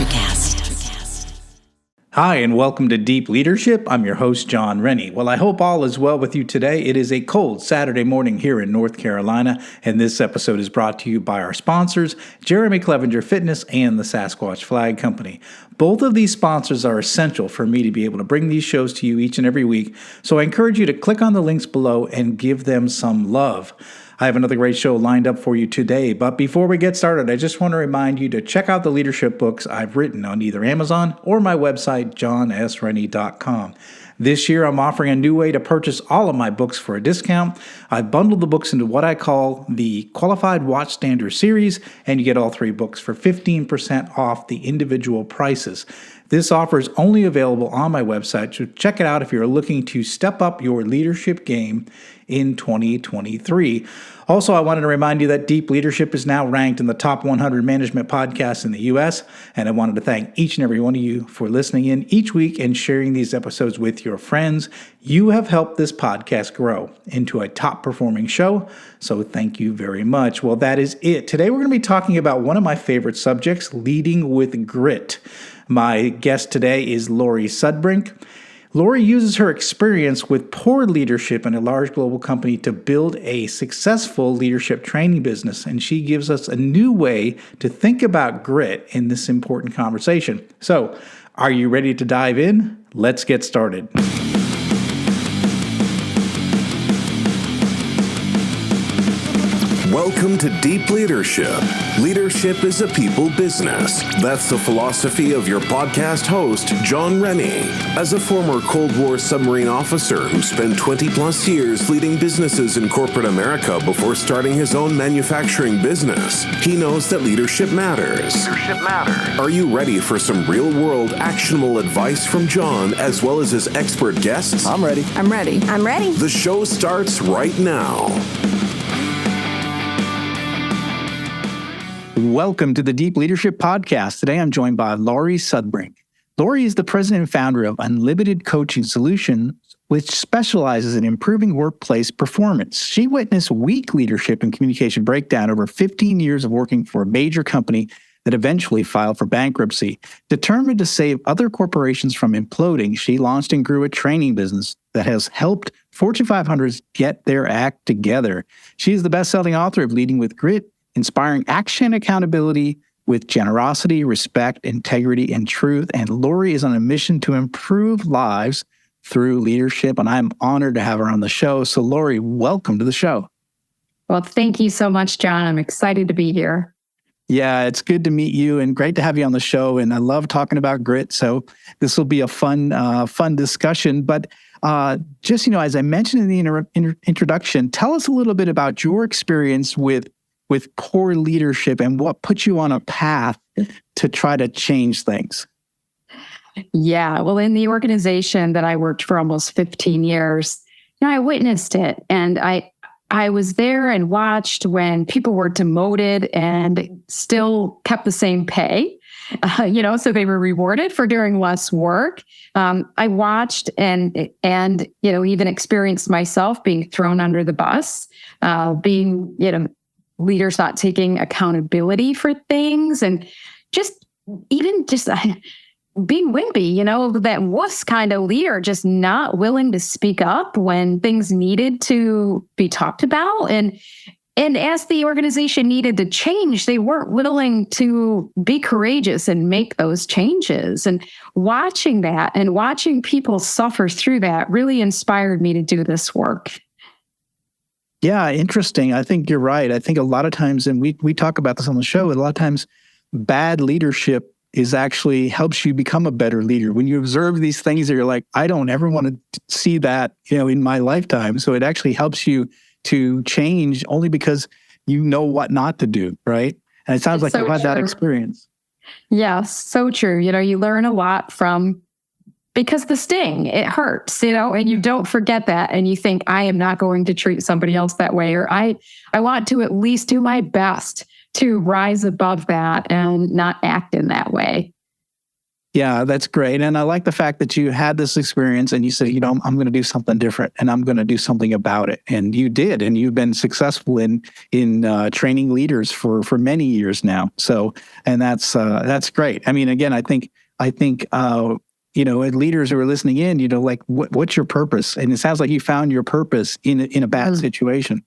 Electrocast. Hi, and welcome to Deep Leadership. I'm your host, John Rennie. Well, I hope all is well with you today. It is a cold Saturday morning here in North Carolina, and this episode is brought to you by our sponsors, Jeremy Clevenger Fitness and the Sasquatch Flag Company. Both of these sponsors are essential for me to be able to bring these shows to you each and every week, so I encourage you to click on the links below and give them some love. I have another great show lined up for you today, but before we get started, I just want to remind you to check out the leadership books I've written on either Amazon or my website, johnsrennie.com. This year, I'm offering a new way to purchase all of my books for a discount. I've bundled the books into what I call the Qualified Watchstander series, and you get all three books for 15% off the individual prices. This offer is only available on my website, so check it out if you're looking to step up your leadership game in 2023. Also, I wanted to remind you that Deep Leadership is now ranked in the top 100 management podcasts in the U.S., and I wanted to thank each and every one of you for listening in each week and sharing these episodes with your friends. You have helped this podcast grow into a top-performing show, so thank you very much. Well, that is it. Today, we're going to be talking about one of my favorite subjects, leading with grit. My guest today is Laurie Sudbrink. Laurie uses her experience with poor leadership in a large global company to build a successful leadership training business, and she gives us a new way to think about grit in this important conversation. So, are you ready to dive in? Let's get started. Welcome to Deep Leadership. Leadership is a people business. That's the philosophy of your podcast host, John Rennie. As a former Cold War submarine officer who spent 20 plus years leading businesses in corporate America before starting his own manufacturing business, he knows that leadership matters. Are you ready for some real-world actionable advice from John as well as his expert guests? I'm ready. The show starts right now. Welcome to the Deep Leadership Podcast. Today I'm joined by Laurie Sudbrink. Laurie is the president and founder of Unlimited Coaching Solutions, which specializes in improving workplace performance. She witnessed weak leadership and communication breakdown over 15 years of working for a major company that eventually filed for bankruptcy. Determined to save other corporations from imploding, she launched and grew a training business that has helped Fortune 500s get their act together. She is the best-selling author of Leading with Grit, Inspiring Action and Accountability with Generosity, Respect, Integrity, and Truth. And Laurie is on a mission to improve lives through leadership, and I'm honored to have her on the show. So Laurie, welcome to the show. Well, thank you so much, John. I'm excited to be here. Yeah, it's good to meet you and great to have you on the show. And I love talking about grit. So this will be a fun discussion. But just, as I mentioned in the introduction, tell us a little bit about your experience with poor leadership and what put you on a path to try to change things. Yeah, well, in the organization that I worked for almost 15 years, I witnessed it. And I was there and watched when people were demoted and still kept the same pay, so they were rewarded for doing less work. I watched and even experienced myself being thrown under the bus, being, leaders not taking accountability for things, and just being wimpy, that wuss kind of leader, just not willing to speak up when things needed to be talked about. And as the organization needed to change, they weren't willing to be courageous and make those changes. And watching that and watching people suffer through that really inspired me to do this work. Yeah, interesting. I think you're right. I think a lot of times, and we talk about this on the show, a lot of times bad leadership is actually helps you become a better leader. When you observe these things that you're like, I don't ever want to see that, in my lifetime. So it actually helps you to change only because you know what not to do, right? And it sounds like you've had that experience. Yeah, so true. You learn a lot because the sting, it hurts, and you don't forget that. And you think, I am not going to treat somebody else that way, or I want to at least do my best to rise above that and not act in that way. Yeah, that's great. And I like the fact that you had this experience and you said, I'm going to do something different and I'm going to do something about it. And you did, and you've been successful in training leaders for many years now. So, and that's great. I mean, again, I think leaders who are listening in, like what's your purpose? And it sounds like you found your purpose in a bad situation.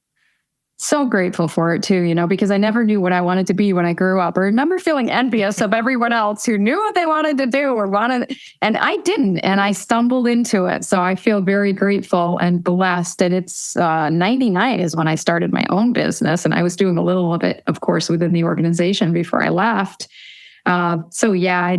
So grateful for it too, because I never knew what I wanted to be when I grew up. I remember feeling envious of everyone else who knew what they wanted to do and I didn't, and I stumbled into it. So I feel very grateful and blessed. And it's 99 is when I started my own business, and I was doing a little of it, of course, within the organization before I left. So yeah,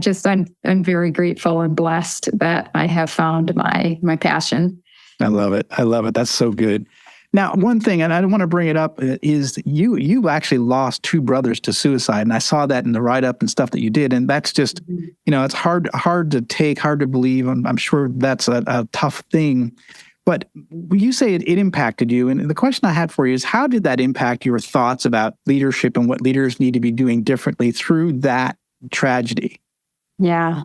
I'm very grateful and blessed that I have found my passion. I love it. That's so good. Now, one thing, and I want to bring it up, is you actually lost 2 brothers to suicide, and I saw that in the write-up and stuff that you did, and that's just, it's hard to take, hard to believe. I'm sure that's a tough thing, but you say it impacted you, and the question I had for you is, how did that impact your thoughts about leadership and what leaders need to be doing differently through that tragedy? Yeah.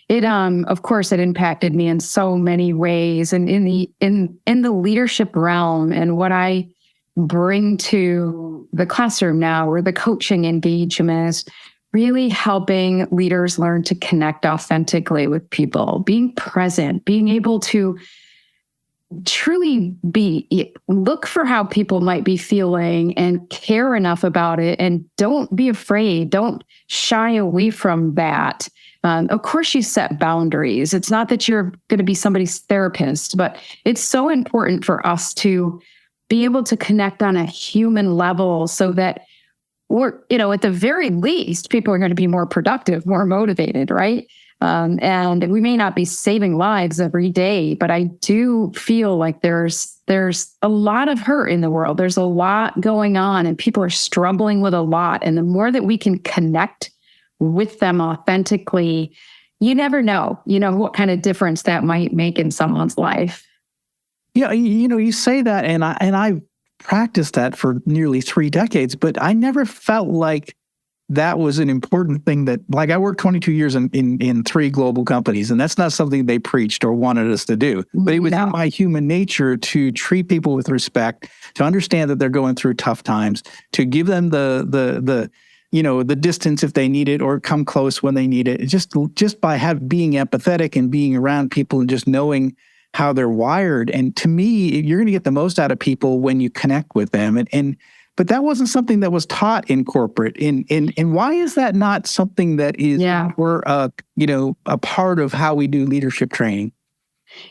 It, of course, it impacted me in so many ways, and in the leadership realm, and what I bring to the classroom now, or the coaching engagement, is really helping leaders learn to connect authentically with people, being present, being able to truly look for how people might be feeling and care enough about it, and don't be afraid, don't shy away from that. Of course, you set boundaries. It's not that you're going to be somebody's therapist, but it's so important for us to be able to connect on a human level, so that at the very least, people are going to be more productive, more motivated, right? And we may not be saving lives every day, but I do feel like there's a lot of hurt in the world. There's a lot going on, and people are struggling with a lot. And the more that we can connect with them authentically, you never know, what kind of difference that might make in someone's life. Yeah, you say that, and I practiced that for nearly 3 decades, but I never felt like that was an important thing. That, like, I worked 22 years in 3 global companies, and that's not something they preached or wanted us to do. But it was in my human nature to treat people with respect, to understand that they're going through tough times, to give them the distance if they need it, or come close when they need it. Just by being empathetic and being around people and just knowing how they're wired. And to me, you're going to get the most out of people when you connect with them. But that wasn't something that was taught in corporate. And why is that not something that is a part of how we do leadership training?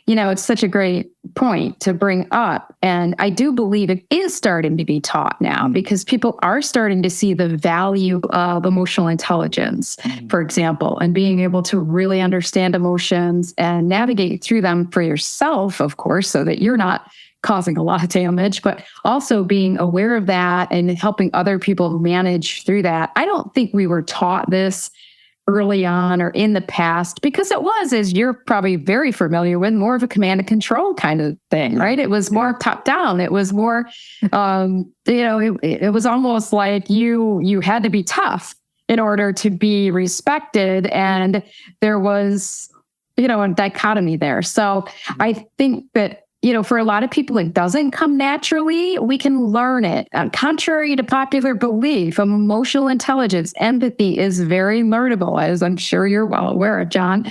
It's such a great point to bring up. And I do believe it is starting to be taught now, because people are starting to see the value of emotional intelligence, for example, and being able to really understand emotions and navigate through them for yourself, of course, so that you're not causing a lot of damage, but also being aware of that and helping other people manage through that. I don't think we were taught this early on or in the past, because it was, as you're probably very familiar with, more of a command and control kind of thing, right? It was more top down. It was more, it was almost like you had to be tough in order to be respected. And there was, a dichotomy there. So I think that, for a lot of people, it doesn't come naturally. We can learn it. Contrary to popular belief, emotional intelligence, empathy is very learnable, as I'm sure you're well aware of, John.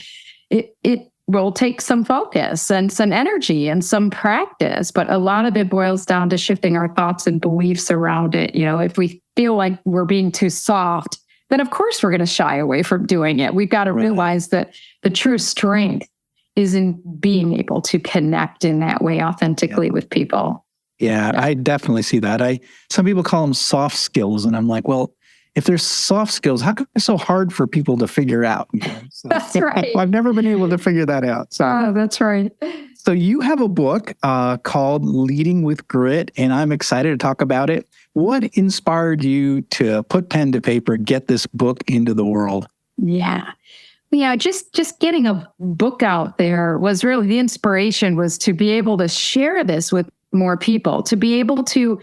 It will take some focus and some energy and some practice, but a lot of it boils down to shifting our thoughts and beliefs around it. If we feel like we're being too soft, then of course we're going to shy away from doing it. We've got to realize that the true strength is in being able to connect in that way authentically with people. Yeah, I definitely see that. Some people call them soft skills, and I'm like, well, if there's soft skills, how come they're so hard for people to figure out? So, that's right. I've never been able to figure that out. So, that's right. So you have a book called Leading with Grit, and I'm excited to talk about it. What inspired you to put pen to paper, get this book into the world? Yeah, just getting a book out there was really the inspiration, was to be able to share this with more people, to be able to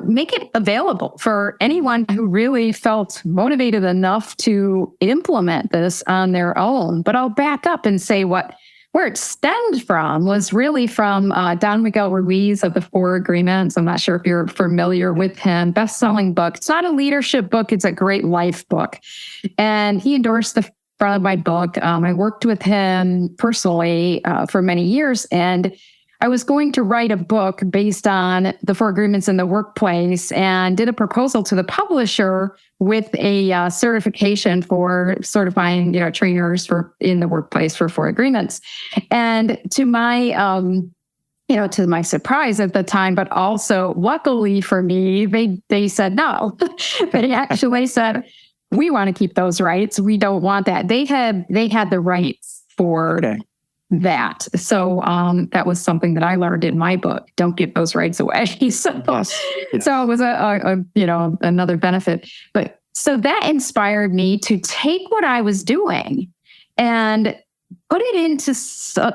make it available for anyone who really felt motivated enough to implement this on their own. But I'll back up and say where it stemmed from was really from Don Miguel Ruiz of the Four Agreements. I'm not sure if you're familiar with him. Best-selling book. It's not a leadership book. It's a great life book. And he endorsed the front of my book. I worked with him personally for many years, and I was going to write a book based on the Four Agreements in the workplace and did a proposal to the publisher with a certification for certifying, trainers in the workplace for Four Agreements. And to my, to my surprise at the time, but also luckily for me, they said no. They actually said, we want to keep those rights. We don't want that. They had the rights for that. So that was something that I learned in my book. Don't give those rights away. So it was another benefit. But so that inspired me to take what I was doing and put it into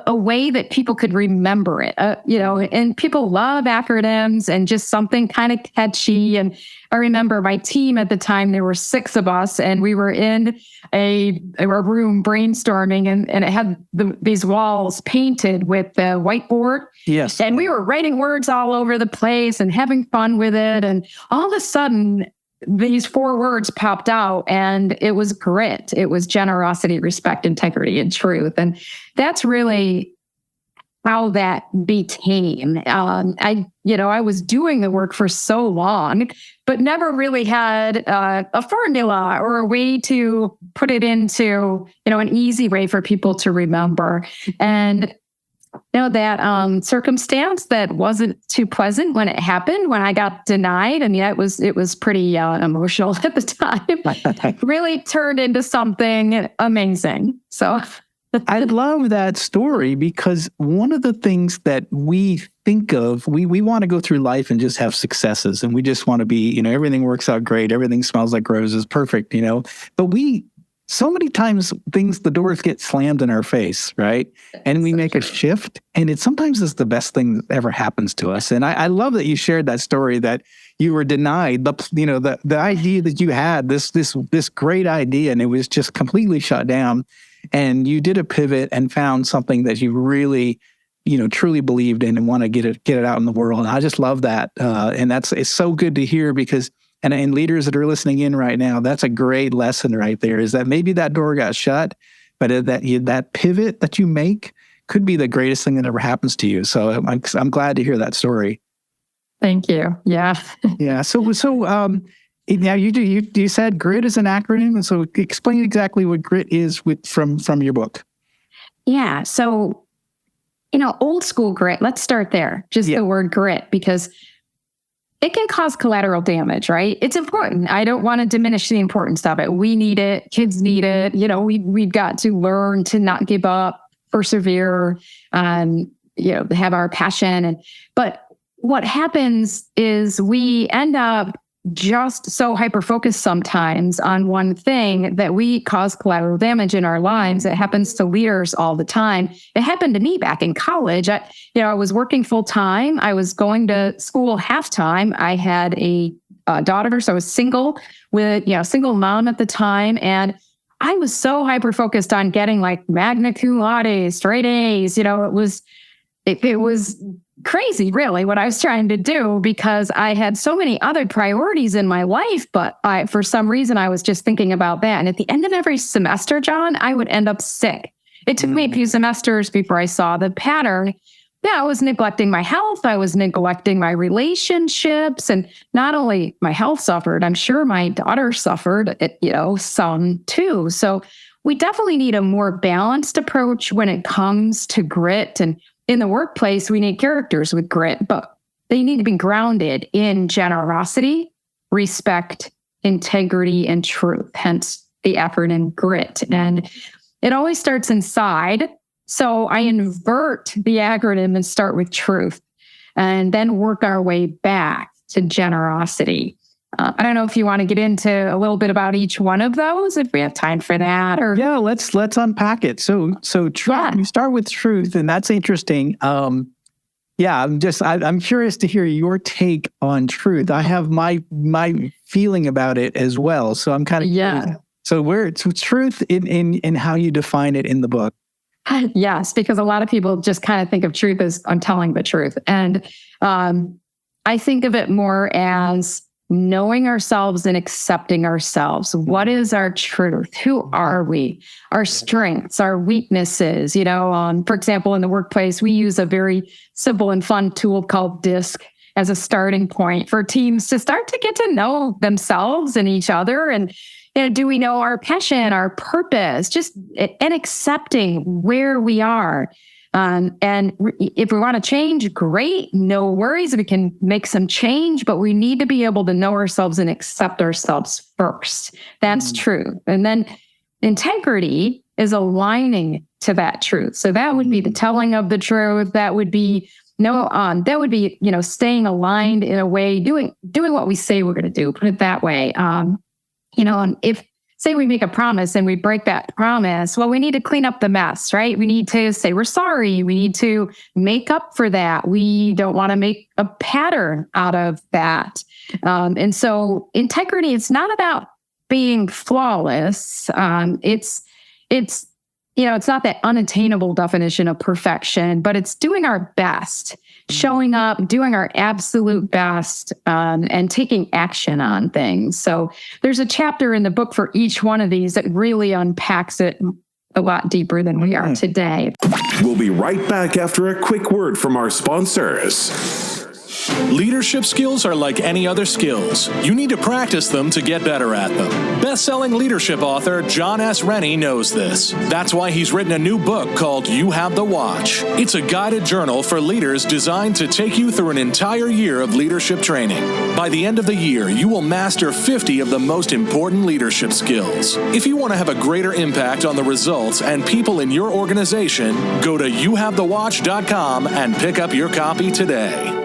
a way that people could remember it, and people love acronyms and just something kind of catchy. And I remember my team at the time, there were 6 of us, and we were in a room brainstorming, and it had these walls painted with the whiteboard. Yes. And we were writing words all over the place and having fun with it. And all of a sudden, these 4 words popped out, and it was grit. It was generosity, respect, integrity, and truth. And that's really how that became. I was doing the work for so long, but never really had a formula or a way to put it into, an easy way for people to remember. And that circumstance that wasn't too pleasant when it happened, when I got denied, and it was pretty emotional at the time, really turned into something amazing. So I love that story, because one of the things that we think of, we want to go through life and just have successes, and we just want to be, everything works out great, everything smells like roses, perfect, but so many times the doors get slammed in our face, right? And we make a shift, and sometimes it's the best thing that ever happens to us. And I love that you shared that story, that you were denied the idea that you had, this great idea, and it was just completely shut down. And you did a pivot and found something that you really, truly believed in and want to get it out in the world. And I just love that. And it's so good to hear, because And leaders that are listening in right now, that's a great lesson right there, is that maybe that door got shut, but that pivot that you make could be the greatest thing that ever happens to you. So I'm glad to hear that story. Thank you. Yeah. Yeah. So now you said grit is an acronym. And so explain exactly what grit is from your book. Yeah. So, old school grit, let's start there. Just the word grit, because it can cause collateral damage, right? It's important. I don't want to diminish the importance of it. We need it. Kids need it. We've got to learn to not give up, persevere, have our passion. But what happens is we end up just so hyper-focused sometimes on one thing that we cause collateral damage in our lives. It happens to leaders all the time. It happened to me back in college. I was working full-time. I was going to school half-time. I had a daughter, so I was single single mom at the time. And I was so hyper-focused on getting like magna cum laude, straight A's. It was crazy, really, what I was trying to do, because I had so many other priorities in my life, but for some reason, I was just thinking about that. And at the end of every semester, John, I would end up sick. It took me a few semesters before I saw the pattern. Yeah, I was neglecting my health. I was neglecting my relationships. And not only my health suffered, I'm sure my daughter suffered, some too. So we definitely need a more balanced approach when it comes to grit. And in the workplace, we need characters with grit, but they need to be grounded in generosity, respect, integrity, and truth, hence the acronym GRIT. And it always starts inside. So I invert the acronym and start with truth, and then work our way back to generosity. I don't know if you want to get into a little bit about each one of those, if we have time for that. Or yeah, let's unpack it. So truth. You start with truth, and that's interesting. Yeah, I'm curious to hear your take on truth. I have my feeling about it as well. So I'm kind of curious. So truth in how you define it in the book. Yes, because a lot of people just kind of think of truth as I'm telling the truth. And I think of it more as knowing ourselves and accepting ourselves. What is our truth? Who are we? Our strengths, our weaknesses. For example, in the workplace, we use a very simple and fun tool called DISC as a starting point for teams to start to get to know themselves and each other. And do we know our passion, our purpose, and accepting where we are. And if we want to change, great, no worries. We can make some change, but we need to be able to know ourselves and accept ourselves first. That's true. And then integrity is aligning to that truth. So that would be the telling of the truth. That would be staying aligned in a way, doing what we say we're going to do. Put it that way. And if say we make a promise and we break that promise, well, we need to clean up the mess, right? We need to say we're sorry. We need to make up for that. We don't want to make a pattern out of that. And so integrity, it's not about being flawless. It's not that unattainable definition of perfection, but it's doing our best, showing up, doing our absolute best, and taking action on things. So there's a chapter in the book for each one of these that really unpacks it a lot deeper than we are today. We'll be right back after a quick word from our sponsors. Leadership skills are like any other skills. You need to practice them to get better at them. Best-selling leadership author John S. Rennie knows this. That's why he's written a new book called You Have the Watch. It's a guided journal for leaders designed to take you through an entire year of leadership training. By the end of the year, you will master 50 of the most important leadership skills. If you want to have a greater impact on the results and people in your organization, go to youhavethewatch.com and pick up your copy today.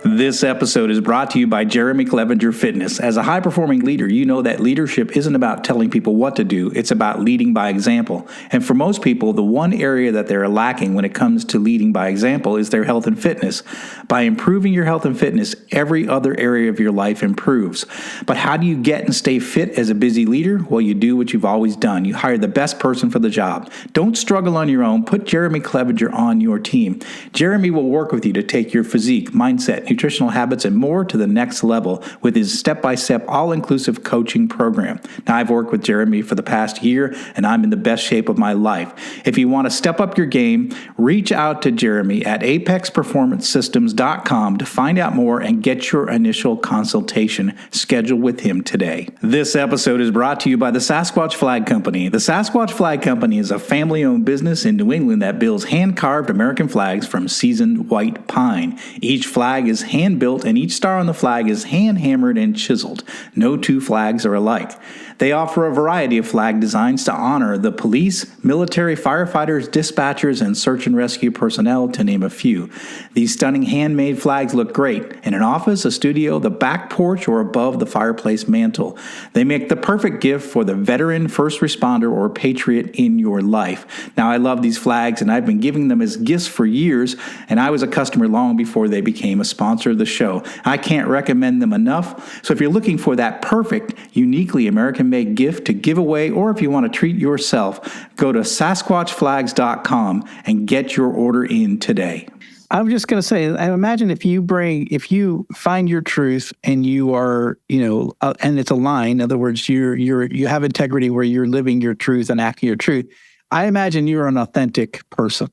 This episode is brought to you by Jeremy Clevenger Fitness. As a high-performing leader, you know that leadership isn't about telling people what to do. It's about leading by example. And for most people, the one area that they're lacking when it comes to leading by example is their health and fitness. By improving your health and fitness, every other area of your life improves. But how do you get and stay fit as a busy leader? Well, you do what you've always done. You hire the best person for the job. Don't struggle on your own. Put Jeremy Clevenger on your team. Jeremy will work with you to take your physique, mindset, nutritional habits, and more to the next level with his step-by-step, all-inclusive coaching program. Now, I've worked with Jeremy for the past year, and I'm in the best shape of my life. If you want to step up your game, reach out to Jeremy at apexperformancesystems.com to find out more and get your initial consultation scheduled with him today. This episode is brought to you by the Sasquatch Flag Company. The Sasquatch Flag Company is a family-owned business in New England that builds hand-carved American flags from seasoned white pine. Each flag is hand-built and each star on the flag is hand-hammered and chiseled. No two flags are alike. They offer a variety of flag designs to honor the police, military, firefighters, dispatchers, and search and rescue personnel, to name a few. These stunning handmade flags look great in an office, a studio, the back porch, or above the fireplace mantle. They make the perfect gift for the veteran, first responder, or patriot in your life. Now, I love these flags, and I've been giving them as gifts for years, and I was a customer long before they became a sponsor of the show. I can't recommend them enough. So if you're looking for that perfect, uniquely American-made gift to give away, or if you want to treat yourself, go to SasquatchFlags.com and get your order in today. I'm just going to say, I imagine if you find your truth and you are, and it's aligned, in other words, you have integrity where you're living your truth and acting your truth. I imagine you're an authentic person.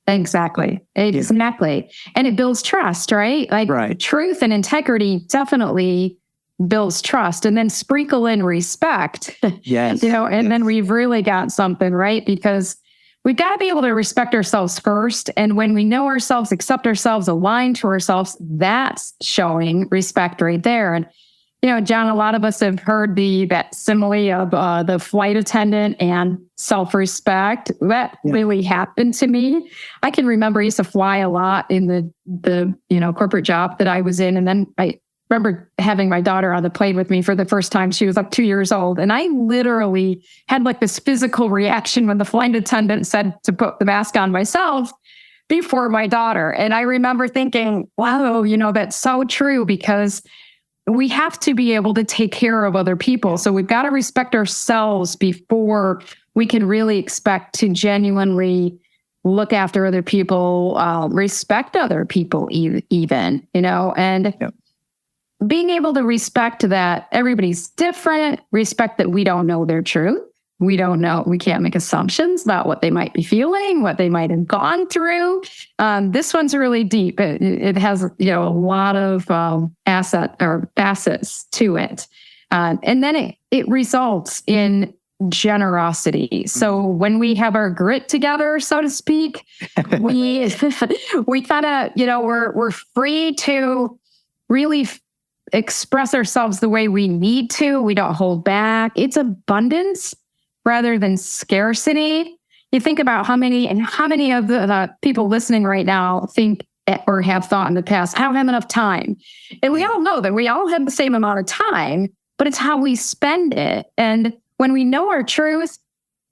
Exactly. Exactly. And it builds trust, right? Right. Truth and integrity definitely builds trust, and then sprinkle in respect. Yes. Then we've really got something, right? Because we've got to be able to respect ourselves first. And when we know ourselves, accept ourselves, align to ourselves, that's showing respect right there. And, John, a lot of us have heard that simile of the flight attendant and self-respect. That really happened to me. I can remember I used to fly a lot in the corporate job that I was in. And then I remember having my daughter on the plane with me for the first time. She was 2 years old. And I literally had this physical reaction when the flight attendant said to put the mask on myself, before my daughter. And I remember thinking, wow, that's so true, because we have to be able to take care of other people. So we've got to respect ourselves before we can really expect to genuinely look after other people, respect other people even, and Yep. being able to respect that everybody's different, respect that we don't know their truth. We don't know. We can't make assumptions about what they might be feeling, what they might have gone through. This one's really deep. It has, a lot of facets to it, and then it results in generosity. So when we have our grit together, so to speak, we kind of, we're free to really express ourselves the way we need to. We don't hold back. It's abundance rather than scarcity. You think about how many of the people listening right now think or have thought in the past, I don't have enough time. And we all know that we all have the same amount of time, but it's how we spend it. And when we know our truth,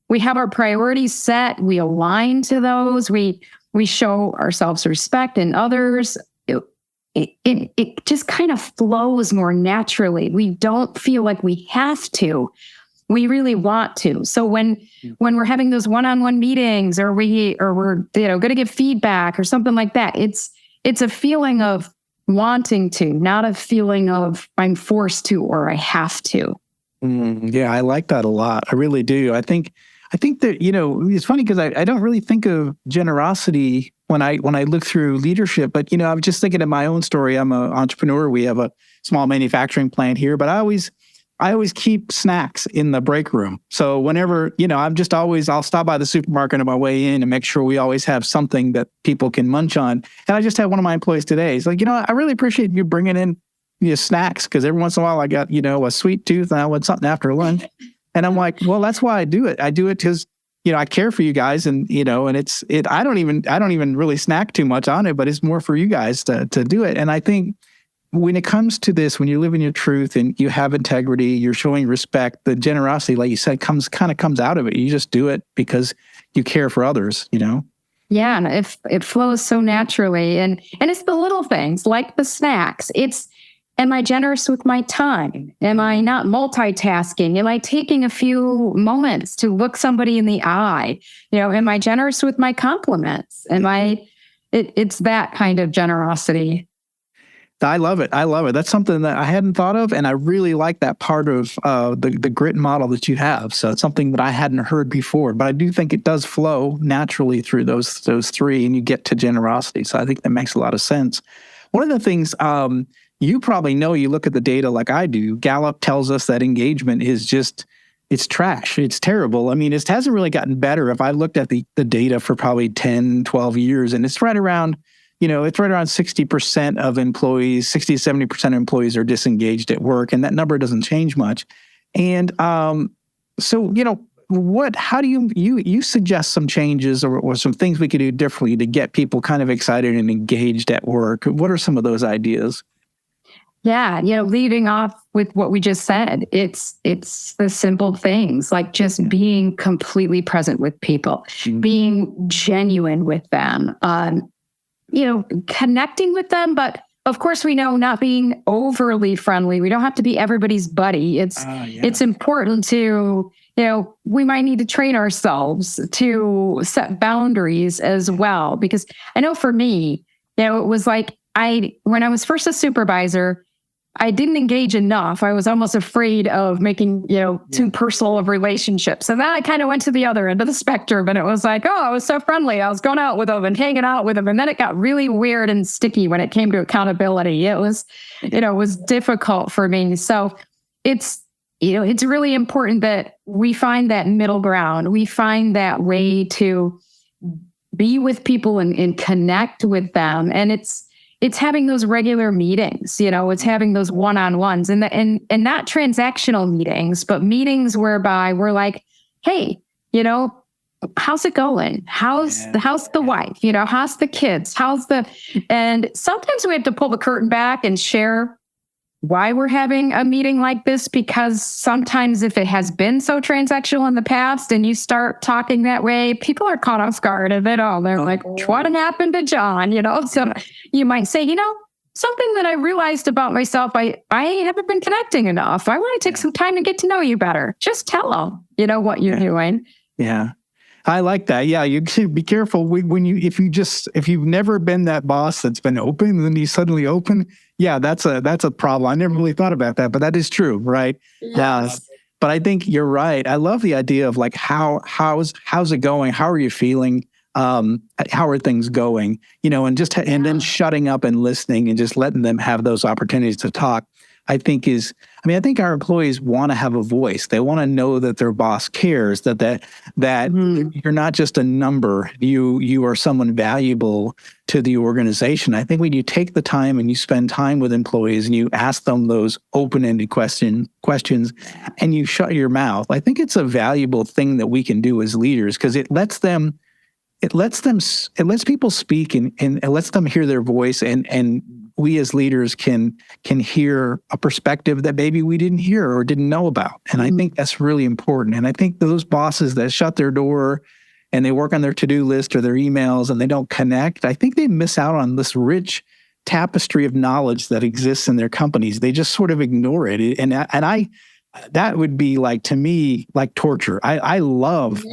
we have our priorities set, we align to those, we show ourselves respect in others. It just kind of flows more naturally. We don't feel like we have to. We really want to. So when we're having those one-on-one meetings, or we're going to give feedback or something like that, it's a feeling of wanting to, not a feeling of I'm forced to or I have to. Yeah, I like that a lot. I really do. I think that, it's funny because I don't really think of generosity when I look through leadership, but, I was just thinking of my own story. I'm an entrepreneur. We have a small manufacturing plant here, but I always keep snacks in the break room. So whenever, I'll stop by the supermarket on my way in and make sure we always have something that people can munch on. And I just had one of my employees today. He's like, I really appreciate you bringing in snacks, because every once in a while I got, a sweet tooth and I want something after lunch. And I'm like, well, that's why I do it. I do it because, I care for you guys, and, and I don't even really snack too much on it, but it's more for you guys to do it. And I think when it comes to this, when you're living your truth and you have integrity, you're showing respect, the generosity, like you said, comes out of it. You just do it because you care for others, Yeah, and it flows so naturally. And it's the little things like the snacks. Am I generous with my time? Am I not multitasking? Am I taking a few moments to look somebody in the eye? Am I generous with my compliments? It's that kind of generosity. I love it. That's something that I hadn't thought of, and I really like that part of the grit model that you have. So it's something that I hadn't heard before, but I do think it does flow naturally through those three, and you get to generosity. So I think that makes a lot of sense. One of the things you probably know, you look at the data like I do. Gallup tells us that engagement is it's trash. It's terrible. I mean, it hasn't really gotten better. If I looked at the data for probably 10, 12 years, and it's right around 60% of employees, 60 to 70% of employees are disengaged at work, and that number doesn't change much. And so, how do you suggest some changes or some things we could do differently to get people kind of excited and engaged at work? What are some of those ideas? Yeah, leading off with what we just said, it's the simple things like just being completely present with people, being genuine with them, connecting with them. But of course, we know not being overly friendly. We don't have to be everybody's buddy. It's important to, we might need to train ourselves to set boundaries as well. Because I know for me, it was like when I was first a supervisor, I didn't engage enough. I was almost afraid of making, too personal of relationships. And then I kind of went to the other end of the spectrum, and it was like, I was so friendly. I was going out with them and hanging out with them. And then it got really weird and sticky when it came to accountability. It was difficult for me. So it's really important that we find that middle ground. We find that way to be with people and connect with them. And it's having those regular meetings, it's having those one-on-ones and not transactional meetings, but meetings whereby we're like, hey, how's it going? How's the wife? How's the kids? And sometimes we have to pull the curtain back and share why we're having a meeting like this, because sometimes if it has been so transactional in the past and you start talking that way, people are caught off guard of it all. They're like, what happened to John? So you might say, something that I realized about myself, I haven't been connecting enough. I want to take some time to get to know you better. Just tell them, what you're doing. Yeah. I like that. Yeah, you be careful if you've never been that boss that's been open and then you suddenly open. Yeah, that's a problem. I never really thought about that, but that is true, right? Yes. But I think you're right. I love the idea of like how's it going? How are you feeling? How are things going? And then shutting up and listening and just letting them have those opportunities to talk. I think our employees want to have a voice. They want to know that their boss cares, that you're not just a number. You are someone valuable to the organization. I think when you take the time and you spend time with employees and you ask them those open-ended questions and you shut your mouth, I think it's a valuable thing that we can do as leaders, because it lets people speak and it lets them hear their voice, and we as leaders can hear a perspective that maybe we didn't hear or didn't know about. And I think that's really important. And I think those bosses that shut their door and they work on their to-do list or their emails and they don't connect, I think they miss out on this rich tapestry of knowledge that exists in their companies. They just sort of ignore it. And that would be like, to me, like torture. I love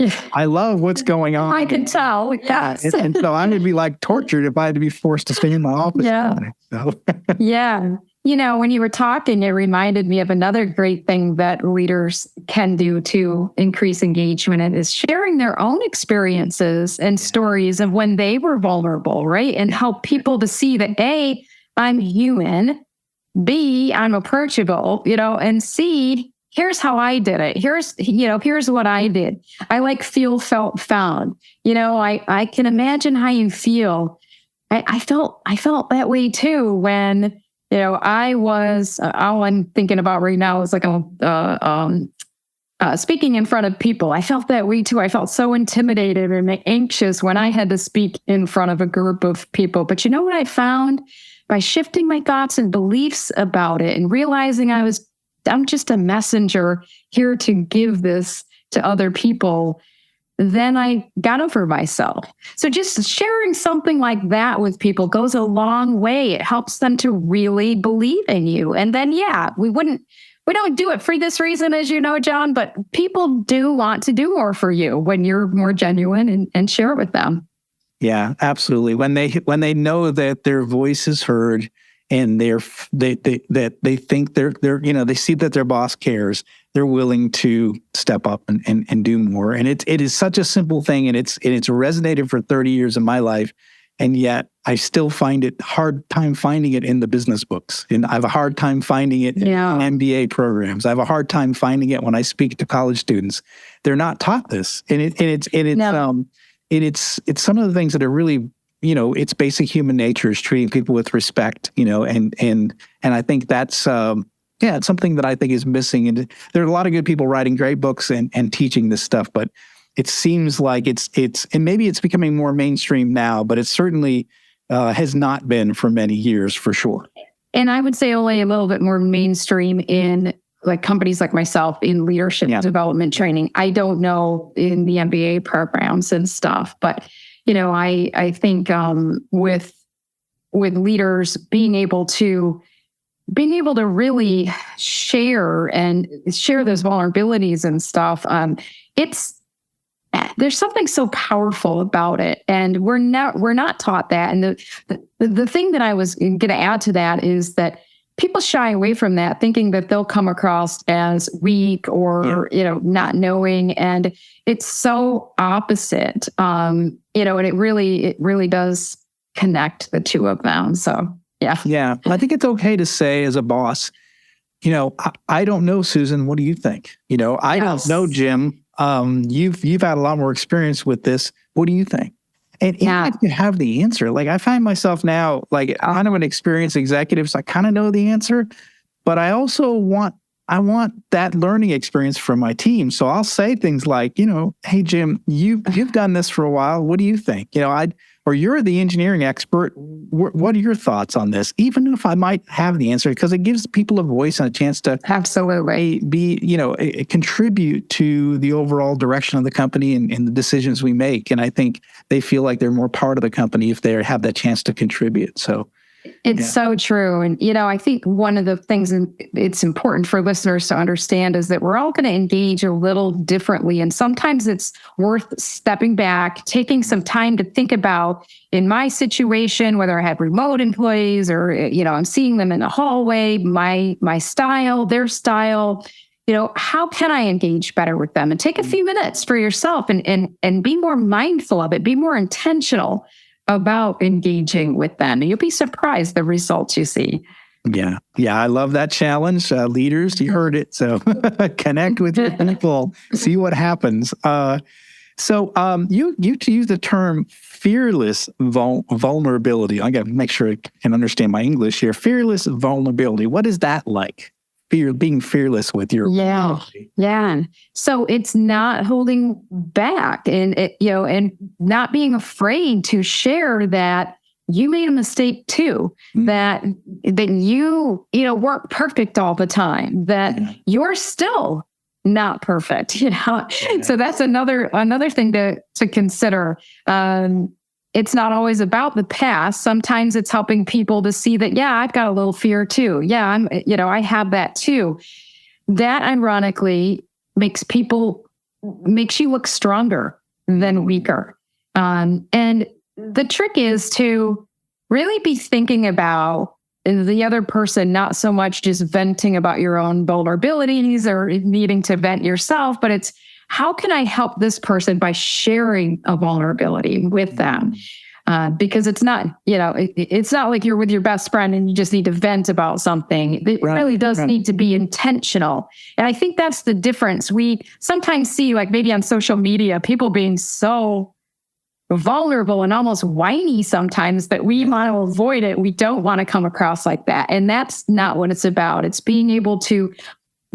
what's going on. I can tell. Yes. And so I would be like tortured if I had to be forced to stay in my office. Yeah. So. Yeah. When you were talking, it reminded me of another great thing that leaders can do to increase engagement, and is sharing their own experiences and stories of when they were vulnerable, right? And help people to see that A, I'm human, B, I'm approachable, and C, here's how I did it. Here's what I did. I like feel, felt, found. I can imagine how you feel. I felt that way too when, I was, all I'm thinking about right now is like speaking in front of people. I felt that way too. I felt so intimidated and anxious when I had to speak in front of a group of people. But you know what I found? By shifting my thoughts and beliefs about it and realizing I'm just a messenger here to give this to other people, then I got over myself. So just sharing something like that with people goes a long way. It helps them to really believe in you. And then, we don't do it for this reason, as you know, John, but people do want to do more for you when you're more genuine and share it with them. Yeah, absolutely. When they know that their voice is heard and they think they see that their boss cares, they're willing to step up and do more. And it is such a simple thing, and it's resonated for 30 years of my life, and yet I still find it hard time finding it in the business books, and I have a hard time finding it in MBA programs. I have a hard time finding it when I speak to college students. They're not taught this, it's some of the things that are really, it's basic human nature is treating people with respect, and I think that's, it's something that I think is missing. And there are a lot of good people writing great books and teaching this stuff, but it seems like it's, and maybe it's becoming more mainstream now, but it certainly has not been for many years, for sure. And I would say only a little bit more mainstream in like companies like myself in leadership development training. I don't know in the MBA programs and stuff, but I think with leaders being able to really share those vulnerabilities and stuff, there's something so powerful about it, and we're not taught that. And the thing that I was going to add to that is that people shy away from that, thinking that they'll come across as weak or, not knowing. And it's so opposite, and it really does connect the two of them. So, yeah. Yeah. I think it's okay to say as a boss, I don't know, Susan, what do you think? I don't know, Jim. You've had a lot more experience with this. What do you think? And if you have the answer, like I find myself now, like kind of an experienced executive, so I kind of know the answer, but I also want I want that learning experience from my team. So I'll say things like, hey, Jim, you've done this for a while. What do you think? Or you're the engineering expert. What are your thoughts on this? Even if I might have the answer, because it gives people a voice and a chance to absolutely contribute to the overall direction of the company and the decisions we make. And I think they feel like they're more part of the company if they have that chance to contribute. So it's so true. And, I think one of the things it's important for listeners to understand is that we're all going to engage a little differently. And sometimes it's worth stepping back, taking some time to think about, in my situation, whether I have remote employees or, I'm seeing them in the hallway, my style, their style, how can I engage better with them? And take a few minutes for yourself and be more mindful of it, be more intentional about engaging with them. You'll be surprised the results you see. Yeah. I love that challenge. Leaders, you heard it. So connect with your people, see what happens. So you use the term fearless vulnerability. I got to make sure I can understand my English here. Fearless vulnerability. What is that like? Being fearless with your vulnerability. Yeah. So it's not holding back and not being afraid to share that you made a mistake too, that you weren't perfect all the time, that you're still not perfect, So that's another thing to consider. It's not always about the past. Sometimes it's helping people to see that, I've got a little fear too. Yeah, I have that too. That ironically makes you look stronger than weaker. And the trick is to really be thinking about the other person, not so much just venting about your own vulnerabilities or needing to vent yourself, but it's, how can I help this person by sharing a vulnerability with them? Because it's not, it's not like you're with your best friend and you just need to vent about something. It really does need to be intentional. And I think that's the difference. We sometimes see, like maybe on social media, people being so vulnerable and almost whiny sometimes that we want to avoid it. We don't want to come across like that. And that's not what it's about. It's being able to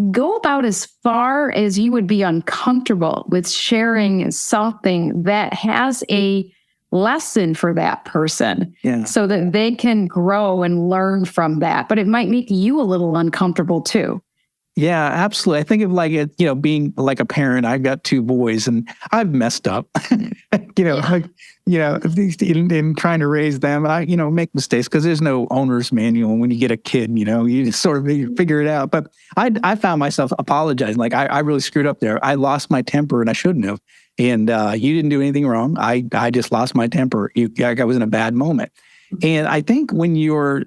go about as far as you would be uncomfortable with sharing something that has a lesson for that person so that they can grow and learn from that. But it might make you a little uncomfortable too. Yeah, absolutely. I think of like it, being like a parent. I've got 2 boys and I've messed up, in trying to raise them. I, make mistakes because there's no owner's manual. When you get a kid, you just sort of figure it out. But I found myself apologizing. Like I really screwed up there. I lost my temper and I shouldn't have. And you didn't do anything wrong. I just lost my temper. I was in a bad moment. And I think when you're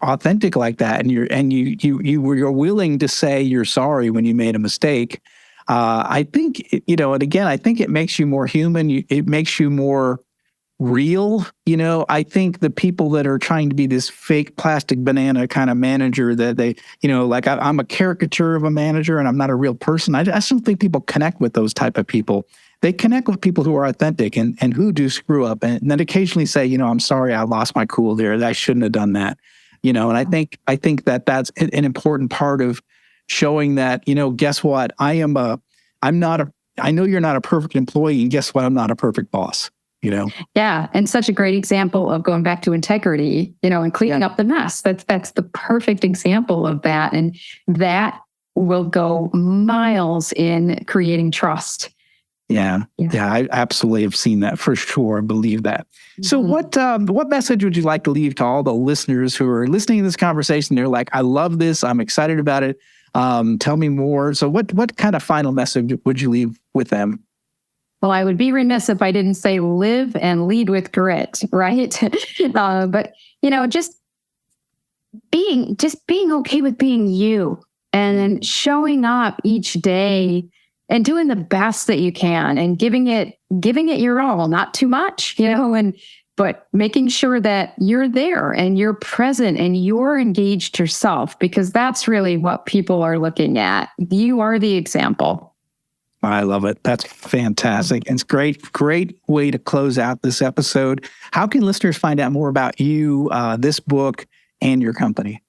authentic like that, and you're willing to say you're sorry when you made a mistake, I think and again, I think it makes you more human. It makes you more real. I think the people that are trying to be this fake plastic banana kind of manager that they, like I'm a caricature of a manager and I'm not a real person. I just don't think people connect with those type of people. They connect with people who are authentic and who do screw up and then occasionally say, I'm sorry, I lost my cool there. I shouldn't have done that. And I think that that's an important part of showing that, guess what? I know you're not a perfect employee, and guess what? I'm not a perfect boss. Yeah. And such a great example of going back to integrity, and cleaning up the mess. That's the perfect example of that. And that will go miles in creating trust. Yeah, I absolutely have seen that for sure. I believe that. So what message would you like to leave to all the listeners who are listening to this conversation? They're like, I love this. I'm excited about it. Tell me more. So what kind of final message would you leave with them? Well, I would be remiss if I didn't say live and lead with grit, right? But, just being okay with being you and showing up each day and doing the best that you can and giving it your all, not too much, but making sure that you're there and you're present and you're engaged yourself, because that's really what people are looking at. You are the example. I love it. That's fantastic. And it's great way to close out this episode. How can listeners find out more about you, this book, and your company?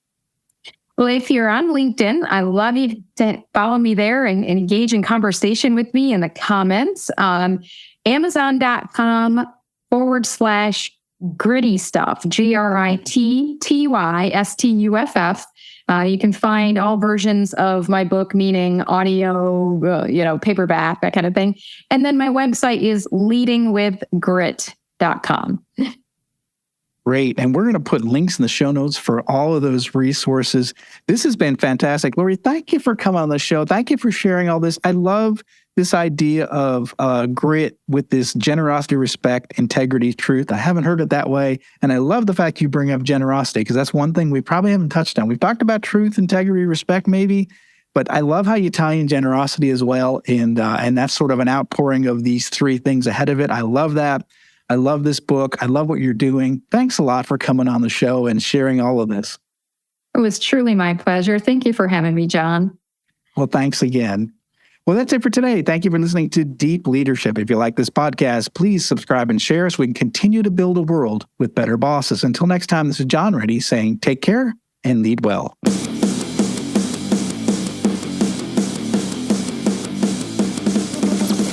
Well, if you're on LinkedIn, I love you to follow me there and engage in conversation with me in the comments. Amazon.com/gritty stuff, GRITTYSTUFF. You can find all versions of my book, meaning audio, paperback, that kind of thing. And then my website is leadingwithgrit.com. Great. And we're going to put links in the show notes for all of those resources. This has been fantastic. Laurie, thank you for coming on the show. Thank you for sharing all this. I love this idea of grit with this generosity, respect, integrity, truth. I haven't heard it that way. And I love the fact you bring up generosity, because that's one thing we probably haven't touched on. We've talked about truth, integrity, respect, maybe, but I love how you tie in generosity as well. And that's sort of an outpouring of these three things ahead of it. I love that. I love this book. I love what you're doing. Thanks a lot for coming on the show and sharing all of this. It was truly my pleasure. Thank you for having me, John. Well, thanks again. Well, that's it for today. Thank you for listening to Deep Leadership. If you like this podcast, please subscribe and share so we can continue to build a world with better bosses. Until next time, this is John Rennie saying take care and lead well.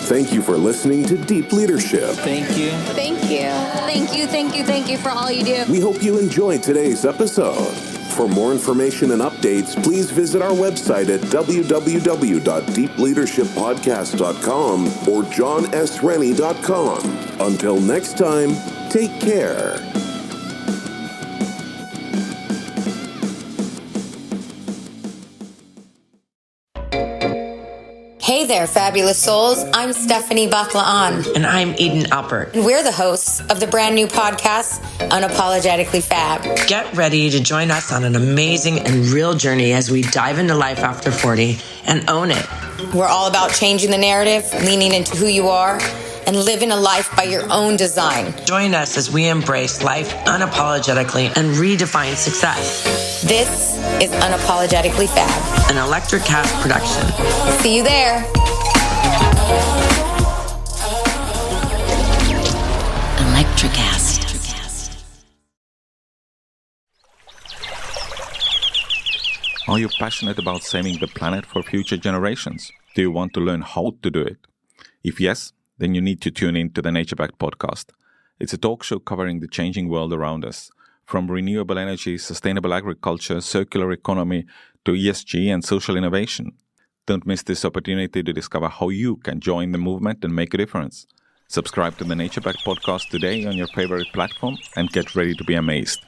Thank you for listening to Deep Leadership. Thank you. Thank you. Thank you, thank you, thank you for all you do. We hope you enjoyed today's episode. For more information and updates, please visit our website at www.deepleadershippodcast.com or johnsrennie.com. Until next time, take care. Hey there, fabulous souls. I'm Stephanie Baklaan. And I'm Eden Alpert. And we're the hosts of the brand new podcast, Unapologetically Fab. Get ready to join us on an amazing and real journey as we dive into life after 40 and own it. We're all about changing the narrative, leaning into who you are, and living a life by your own design. Join us as we embrace life unapologetically and redefine success. This is Unapologetically Fab, An Electric Cast production. See you there. Electricast. Are you passionate about saving the planet for future generations? Do you want to learn how to do it? If yes, then you need to tune in to the Nature Backed podcast. It's a talk show covering the changing world around us, from renewable energy, sustainable agriculture, circular economy, to ESG and social innovation. Don't miss this opportunity to discover how you can join the movement and make a difference. Subscribe to the Nature Backed podcast today on your favorite platform and get ready to be amazed.